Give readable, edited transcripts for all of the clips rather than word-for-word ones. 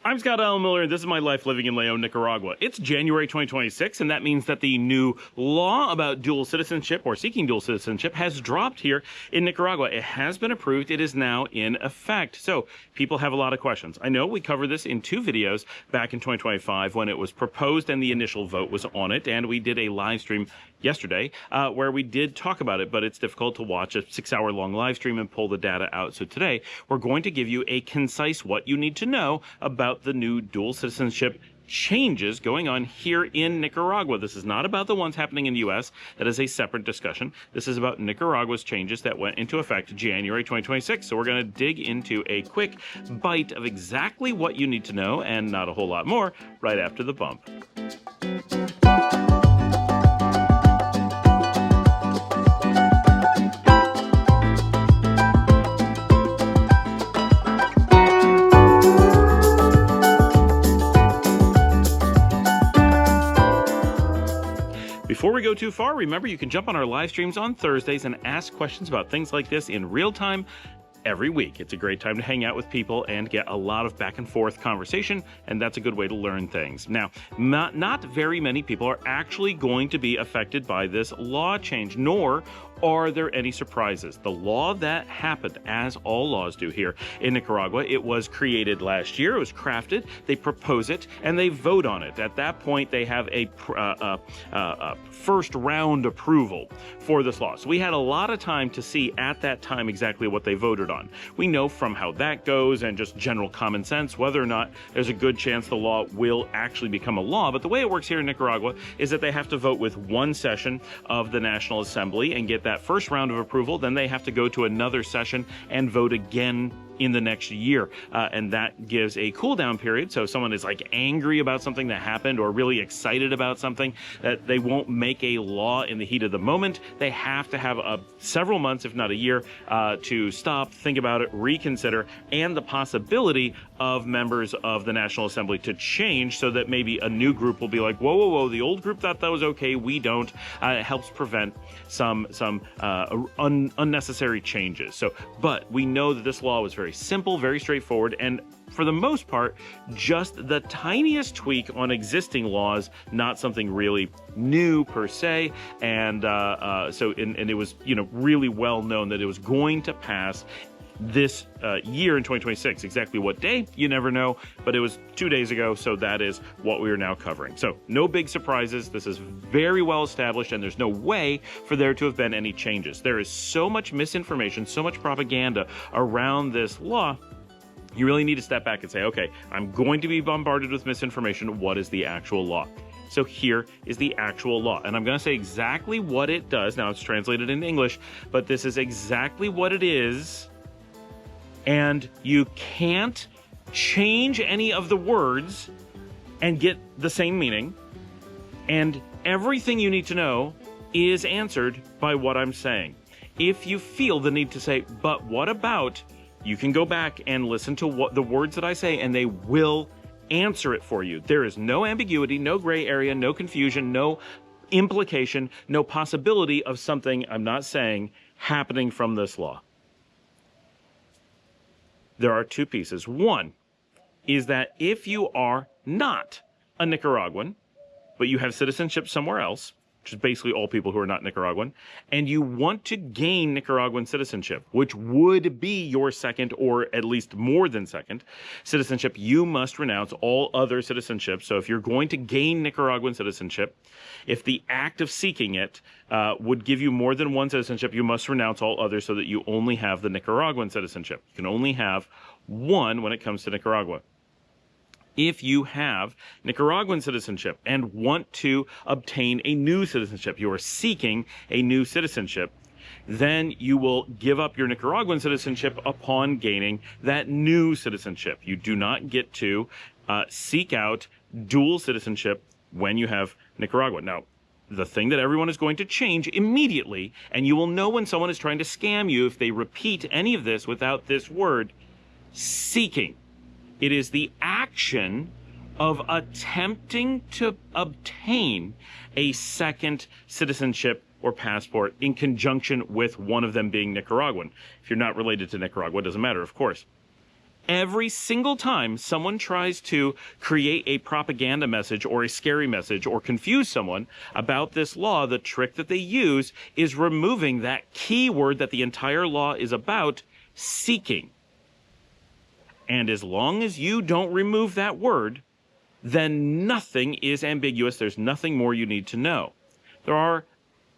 I'm Scott Allen Miller, and this is my life living in Leon, Nicaragua. It's January 2026, and that means that the new law about dual citizenship or seeking dual citizenship has dropped here in Nicaragua. It has been approved. It is now in effect. So people have a lot of questions. I know we covered this in 2 videos back in 2025 when it was proposed and the initial vote was on it, and we did a live stream yesterday where we did talk about it, but it's difficult to watch a 6-hour-long live stream and pull the data out. So today we're going to give you a concise what you need to know about the new dual citizenship changes going on here in Nicaragua. This is not about the ones happening in the U.S. That is a separate discussion. This is about Nicaragua's changes that went into effect January 2026. So we're going to dig into a quick bite of exactly what you need to know and not a whole lot more right after the bump. Before we go too far, remember you can jump on our live streams on Thursdays and ask questions about things like this in real time every week. It's a great time to hang out with people and get a lot of back and forth conversation, and that's a good way to learn things. Now, not very many people are actually going to be affected by this law change, nor are there any surprises. The law that happened, as all laws do here in Nicaragua, it was created last year, it was crafted, they propose it, and they vote on it. At that point, they have a first round approval for this law. So we had a lot of time to see at that time exactly what they voted on. We know from how that goes and just general common sense whether or not there's a good chance the law will actually become a law. But the way it works here in Nicaragua is that they have to vote with one session of the National Assembly and get that first round of approval. Then they have to go to another session and vote again in the next year, and that gives a cool down period. So if someone is like angry about something that happened or really excited about something, that they won't make a law in the heat of the moment. They have to have several months, if not a year, to stop, think about it, reconsider, and the possibility of members of the National Assembly to change so that maybe a new group will be like, whoa, whoa, whoa, the old group thought that was okay, we don't. It helps prevent some unnecessary changes. So, but we know that this law was very simple, very straightforward, and for the most part, just the tiniest tweak on existing laws, not something really new per se. And and it was, really well known that it was going to pass this year in 2026. Exactly what day, you never know, but it was 2 days ago, so that is what we are now covering. So no big surprises. This is very well established, and there's no way for there to have been any changes. There is so much misinformation, so much propaganda around this law. You really need to step back and say, okay, I'm going to be bombarded with misinformation. What is the actual law? So here is the actual law, and I'm going to say exactly what it does. Now it's translated in English, but this is exactly what it is. And you can't change any of the words and get the same meaning. And everything you need to know is answered by what I'm saying. If you feel the need to say, but what about, you can go back and listen to what the words that I say, and they will answer it for you. There is no ambiguity, no gray area, no confusion, no implication, no possibility of something I'm not saying happening from this law. There are 2 pieces. One is that if you are not a Nicaraguan, but you have citizenship somewhere else, which is basically all people who are not Nicaraguan, and you want to gain Nicaraguan citizenship, which would be your second or at least more than second citizenship, you must renounce all other citizenship. So if you're going to gain Nicaraguan citizenship, if the act of seeking it would give you more than one citizenship, you must renounce all others so that you only have the Nicaraguan citizenship. You can only have one when it comes to Nicaragua. If you have Nicaraguan citizenship and want to obtain a new citizenship, you are seeking a new citizenship, then you will give up your Nicaraguan citizenship upon gaining that new citizenship. You do not get to seek out dual citizenship when you have Nicaragua. Now, the thing that everyone is going to change immediately, and you will know when someone is trying to scam you if they repeat any of this without this word, seeking. It is the action of attempting to obtain a second citizenship or passport in conjunction with one of them being Nicaraguan. If you're not related to Nicaragua, it doesn't matter, of course. Every single time someone tries to create a propaganda message or a scary message or confuse someone about this law, the trick that they use is removing that key word that the entire law is about, seeking. And as long as you don't remove that word, then nothing is ambiguous. There's nothing more you need to know. There are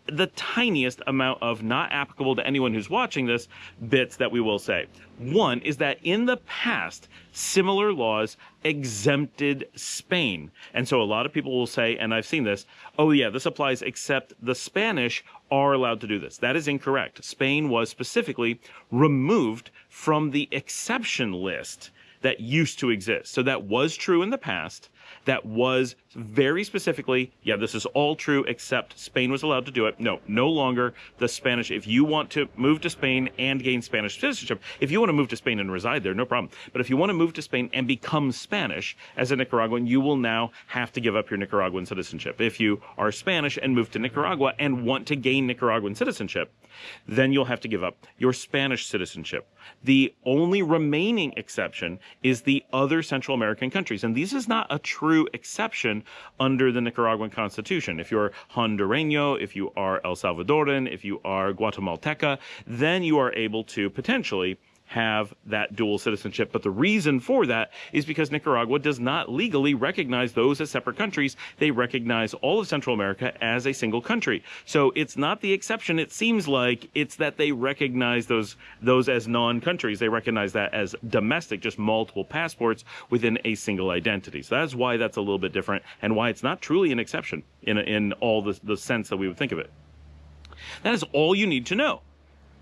the tiniest amount of not applicable to anyone who's watching this bits that we will say. One is that in the past, similar laws exempted Spain. And so a lot of people will say, and I've seen this, oh yeah, this applies except the Spanish are allowed to do this. That is incorrect. Spain was specifically removed from the exception list that used to exist. So that was true in the past. That was very specifically, yeah, this is all true except Spain was allowed to do it. No, no longer the Spanish. If you want to move to Spain and gain Spanish citizenship, if you want to move to Spain and reside there, no problem. But if you want to move to Spain and become Spanish as a Nicaraguan, you will now have to give up your Nicaraguan citizenship. If you are Spanish and move to Nicaragua and want to gain Nicaraguan citizenship, then you'll have to give up your Spanish citizenship. The only remaining exception is the other Central American countries. And this is not a true exception under the Nicaraguan Constitution. If you're Hondureño, if you are El Salvadoran, if you are Guatemalteca, then you are able to potentially have that dual citizenship. But the reason for that is because Nicaragua does not legally recognize those as separate countries. They recognize all of Central America as a single country. So it's not the exception, it seems like, it's that they recognize those as non-countries. They recognize that as domestic, just multiple passports within a single identity. So that's why that's a little bit different and why it's not truly an exception in all the sense that we would think of it. That is all you need to know.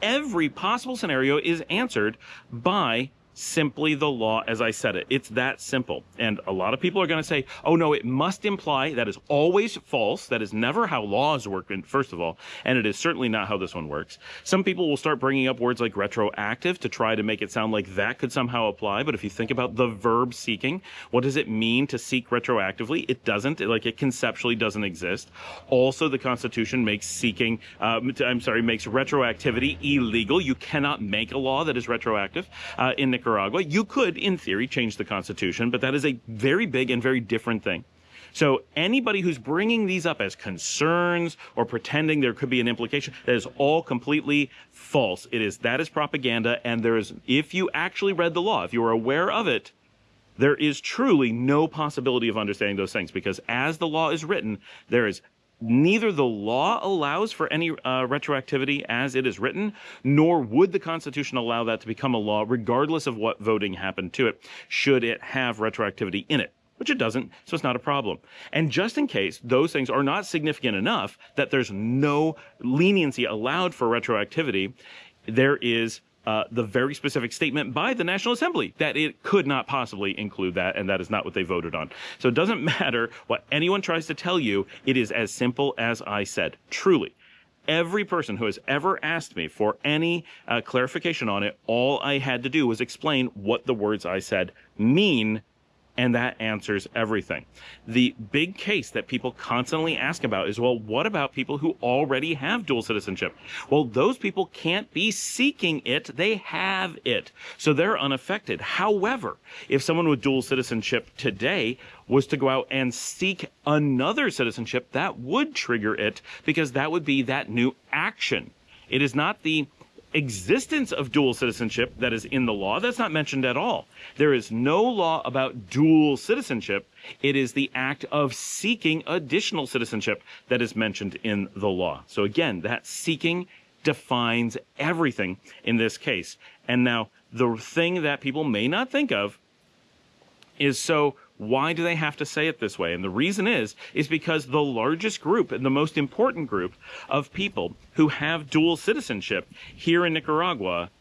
Every possible scenario is answered by simply the law as I said it. It's that simple. And a lot of people are going to say, oh no, it must imply. That is always false. That is never how laws work, first of all. And it is certainly not how this one works. Some people will start bringing up words like retroactive to try to make it sound like that could somehow apply. But if you think about the verb seeking, what does it mean to seek retroactively? It doesn't. It conceptually doesn't exist. Also, the Constitution makes makes retroactivity illegal. You cannot make a law that is retroactive in Nicaragua. You could, in theory, change the Constitution, but that is a very big and very different thing. So anybody who's bringing these up as concerns or pretending there could be an implication, that is all completely false. That is propaganda, and if you actually read the law, if you are aware of it, there is truly no possibility of understanding those things, because as the law is written, there is neither the law allows for any retroactivity as it is written, nor would the Constitution allow that to become a law, regardless of what voting happened to it, should it have retroactivity in it, which it doesn't, so it's not a problem. And just in case those things are not significant enough that there's no leniency allowed for retroactivity, there is the very specific statement by the National Assembly that it could not possibly include that, and that is not what they voted on. So it doesn't matter what anyone tries to tell you. It is as simple as I said. Truly, every person who has ever asked me for any clarification on it, all I had to do was explain what the words I said mean, and that answers everything. The big case that people constantly ask about is, well, what about people who already have dual citizenship? Well, those people can't be seeking it. They have it. So they're unaffected. However, if someone with dual citizenship today was to go out and seek another citizenship, that would trigger it, because that would be that new action. It is not the existence of dual citizenship that is in the law. That's not mentioned at all. There is no law about dual citizenship. It is the act of seeking additional citizenship that is mentioned in the law. So again, that seeking defines everything in this case. And now, the thing that people may not think of is, so why do they have to say it this way? And the reason is because the largest group and the most important group of people who have dual citizenship here in Nicaragua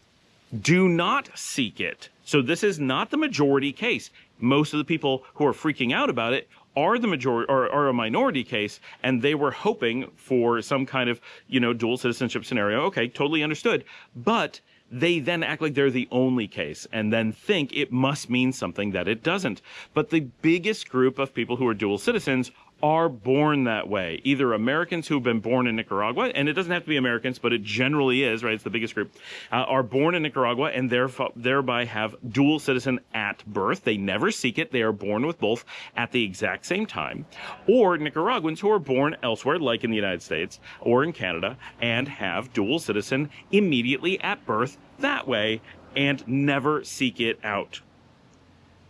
do not seek it. So this is not the majority case. Most of the people who are freaking out about it are the majority, or are a minority case, and they were hoping for some kind of, dual citizenship scenario. Okay, totally understood. But they then act like they're the only case and then think it must mean something that it doesn't. But the biggest group of people who are dual citizens are born that way. Either Americans who've been born in Nicaragua, and it doesn't have to be Americans, but it generally is, right? It's the biggest group, are born in Nicaragua and thereby have dual citizen at birth. They never seek it. They are born with both at the exact same time. Or Nicaraguans who are born elsewhere, like in the United States or in Canada, and have dual citizen immediately at birth that way and never seek it out.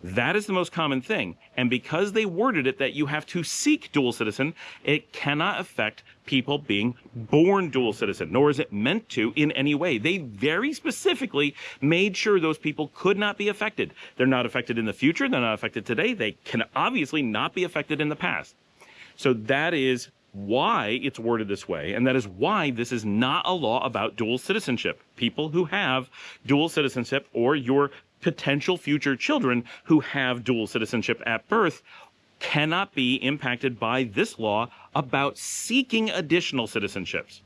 That is the most common thing. And because they worded it that you have to seek dual citizen, it cannot affect people being born dual citizen, nor is it meant to in any way. They very specifically made sure those people could not be affected. They're not affected in the future. They're not affected today. They can obviously not be affected in the past. So that is why it's worded this way, and that is why this is not a law about dual citizenship. People who have dual citizenship, or your potential future children who have dual citizenship at birth, cannot be impacted by this law about seeking additional citizenships.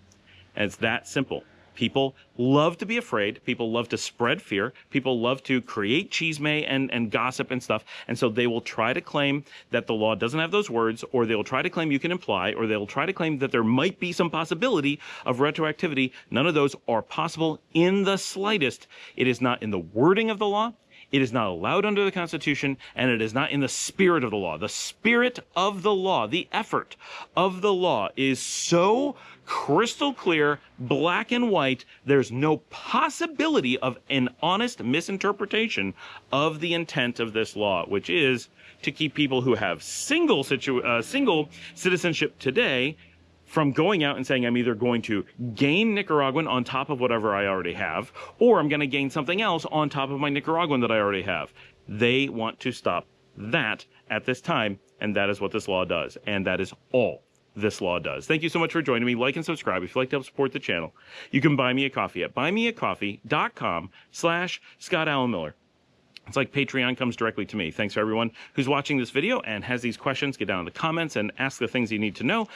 And it's that simple. People love to be afraid. People love to spread fear. People love to create chisme and gossip and stuff. And so they will try to claim that the law doesn't have those words, or they'll try to claim you can imply, or they'll try to claim that there might be some possibility of retroactivity. None of those are possible in the slightest. It is not in the wording of the law. It is not allowed under the Constitution, and it is not in the spirit of the law. The spirit of the law, the effort of the law is so crystal clear, black and white, there's no possibility of an honest misinterpretation of the intent of this law, which is to keep people who have single citizenship today from going out and saying, I'm either going to gain Nicaraguan on top of whatever I already have, or I'm going to gain something else on top of my Nicaraguan that I already have. They want to stop that at this time, and that is what this law does. And that is all this law does. Thank you so much for joining me. Like and subscribe if you'd like to help support the channel. You can buy me a coffee at buymeacoffee.com/Scott Alan Miller. It's like Patreon comes directly to me. Thanks for everyone who's watching this video and has these questions. Get down in the comments and ask the things you need to know.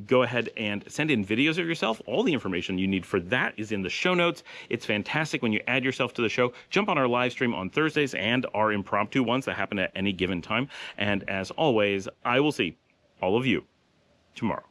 Go ahead and send in videos of yourself. All the information you need for that is in the show notes. It's fantastic when you add yourself to the show. Jump on our live stream on Thursdays and our impromptu ones that happen at any given time. And as always, I will see all of you tomorrow.